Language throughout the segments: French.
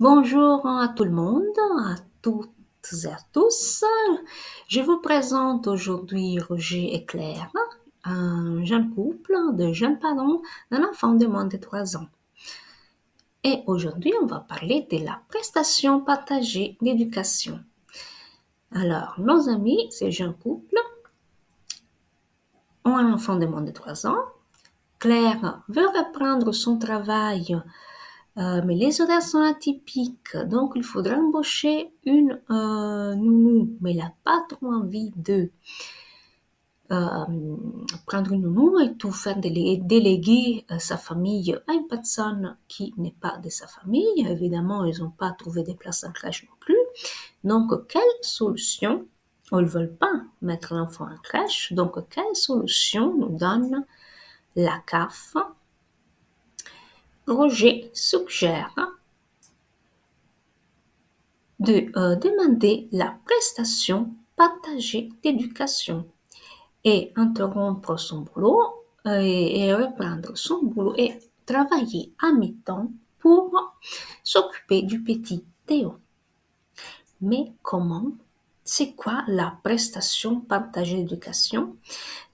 Bonjour à tout le monde, à toutes et à tous. Je vous présente aujourd'hui Roger et Claire, un jeune couple de jeunes parents d'un enfant de moins de 3 ans. Et aujourd'hui, on va parler de la prestation partagée d'éducation. Alors, nos amis, ces jeunes couples, ont un enfant de moins de 3 ans. Claire veut reprendre son travail, mais les horaires sont atypiques, donc il faudra embaucher une nounou, mais elle n'a pas trop envie de prendre une nounou et tout faire déléguer sa famille à une personne qui n'est pas de sa famille. Évidemment, ils n'ont pas trouvé de place en crèche non plus. Donc, quelle solution? Ils ne veulent pas mettre l'enfant en crèche, donc quelle solution nous donne la CAF? Roger suggère de demander la prestation partagée d'éducation et interrompre son boulot et reprendre son boulot et travailler à mi-temps pour s'occuper du petit Théo. Mais comment? C'est quoi la prestation partagée d'éducation?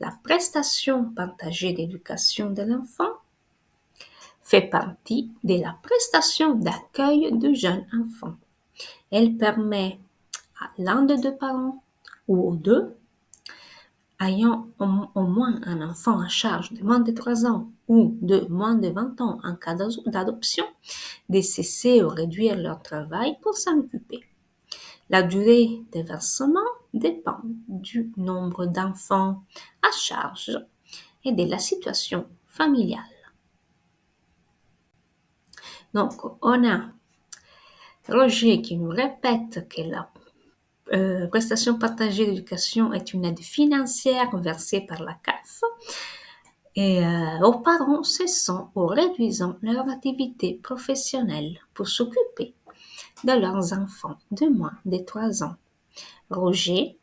La prestation partagée d'éducation de l'enfant fait partie de la prestation d'accueil du jeune enfant. Elle permet à l'un des deux parents ou aux deux, ayant au moins un enfant à charge de moins de 3 ans ou de moins de 20 ans en cas d'adoption, de cesser ou réduire leur travail pour s'en occuper. La durée des versements dépend du nombre d'enfants à charge et de la situation familiale. Donc, on a Roger qui nous répète que la prestation partagée d'éducation est une aide financière versée par la CAF et aux parents cessant ou réduisant leur activité professionnelle pour s'occuper de leurs enfants de moins de 3 ans. Roger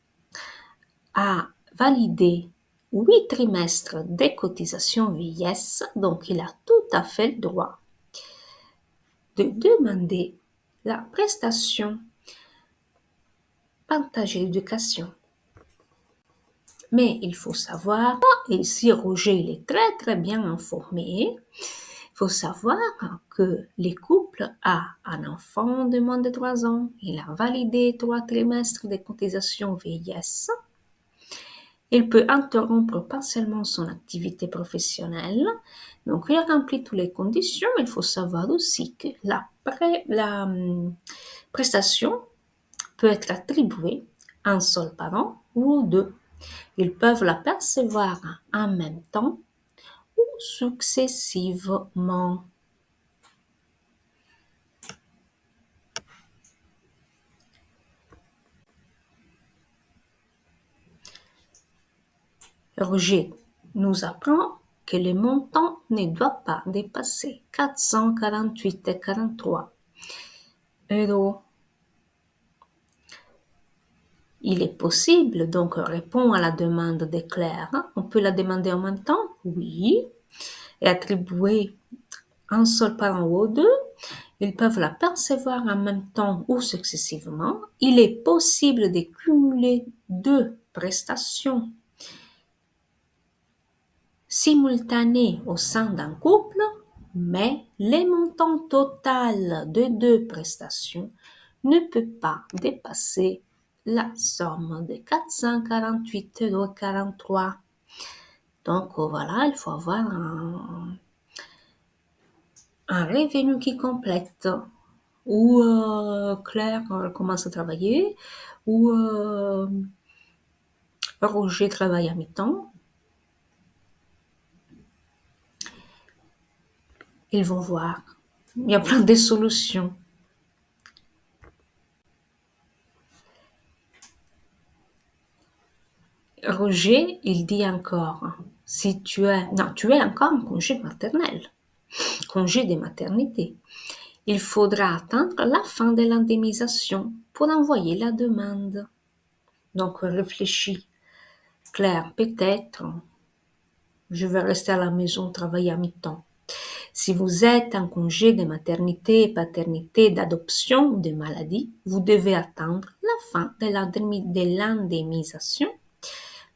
a validé 8 trimestres de cotisation vieillesse, donc il a tout à fait le droit de demander la prestation partagée d'éducation. Mais il faut savoir, et ici Roger il est très très bien informé, il faut savoir que les couples a un enfant de moins de 3 ans, il a validé 3 trimestres de cotisation vieillesse, il peut interrompre partiellement son activité professionnelle, donc il remplit toutes les conditions, mais il faut savoir aussi que la prestation peut être attribuée à un seul parent ou aux deux. Ils peuvent la percevoir en même temps ou successivement. Roger nous apprend que le montant ne doit pas dépasser 448,43 €. Il est possible, donc répond à la demande de Claire. On peut la demander en même temps? Oui. Et attribuer un seul parent ou deux. Ils peuvent la percevoir en même temps ou successivement. Il est possible de cumuler 2 prestations simultanées au sein d'un couple, mais le montant total de 2 prestations ne peut pas dépasser la somme de 448,43 €. Donc voilà, il faut avoir un revenu qui complète. Ou Claire commence à travailler, ou Roger travaille à mi-temps. Ils vont voir. Il y a plein de solutions. Roger, il dit encore, si tu es, non, tu es encore en congé maternel, congé de maternité. Il faudra attendre la fin de l'indemnisation pour envoyer la demande. Donc réfléchis. Claire, peut-être, je vais rester à la maison, travailler à mi-temps. Si vous êtes en congé de maternité, paternité, d'adoption ou de maladie, vous devez attendre la fin de l'indemnisation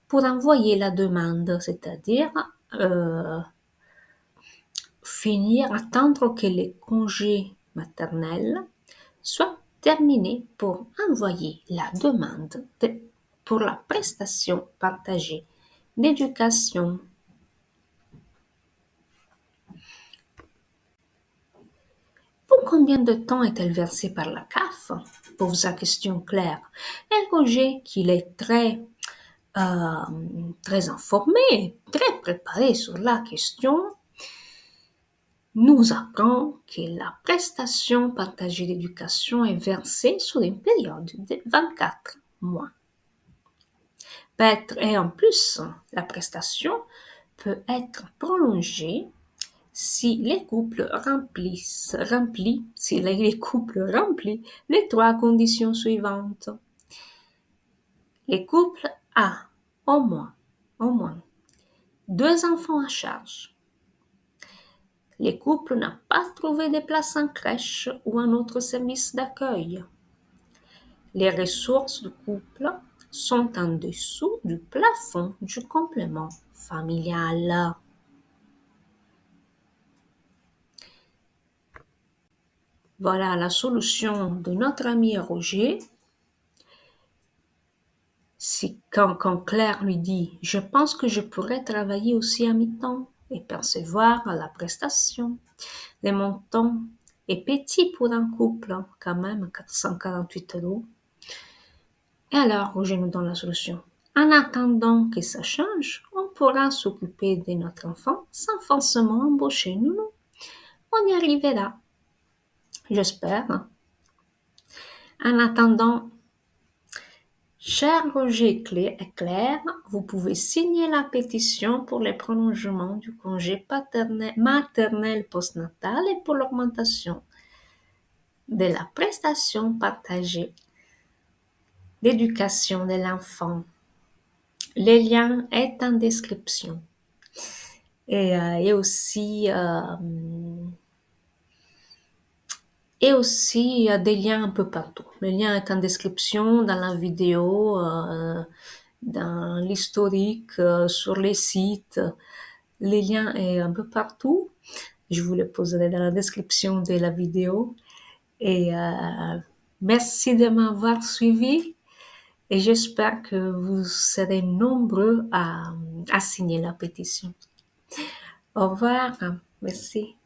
pour envoyer la demande, c'est-à-dire attendre que les congés maternels soient terminés pour envoyer la demande pour la prestation partagée d'éducation. Pour combien de temps est-elle versée par la CAF? Pour sa question claire. Un congé qu'il est très informé, très préparé sur la question, nous apprend que la prestation partagée d'éducation est versée sur une période de 24 mois. Et en plus, la prestation peut être prolongée si les couples remplissent les trois conditions suivantes. Les couples a au moins 2 enfants à charge. Les couples n'ont pas trouvé de place en crèche ou un autre service d'accueil. Les ressources du couple sont en dessous du plafond du complément familial. Voilà la solution de notre ami Roger. Quand Claire lui dit « Je pense que je pourrais travailler aussi à mi-temps et percevoir la prestation », le montant est petit pour un couple, quand même 448 €. Et alors, Roger nous donne la solution. En attendant que ça change, on pourra s'occuper de notre enfant sans forcément embaucher nous. On y arrivera. J'espère. En attendant, cher Roger et Claire, vous pouvez signer la pétition pour le prolongement du congé maternel postnatal et pour l'augmentation de la prestation partagée d'éducation de l'enfant. Le lien est en description. Et aussi, il y a des liens un peu partout. Le lien est en description, dans la vidéo, dans l'historique, sur les sites. Les liens est un peu partout. Je vous les poserai dans la description de la vidéo. Et merci de m'avoir suivi. Et j'espère que vous serez nombreux à signer la pétition. Au revoir. Merci.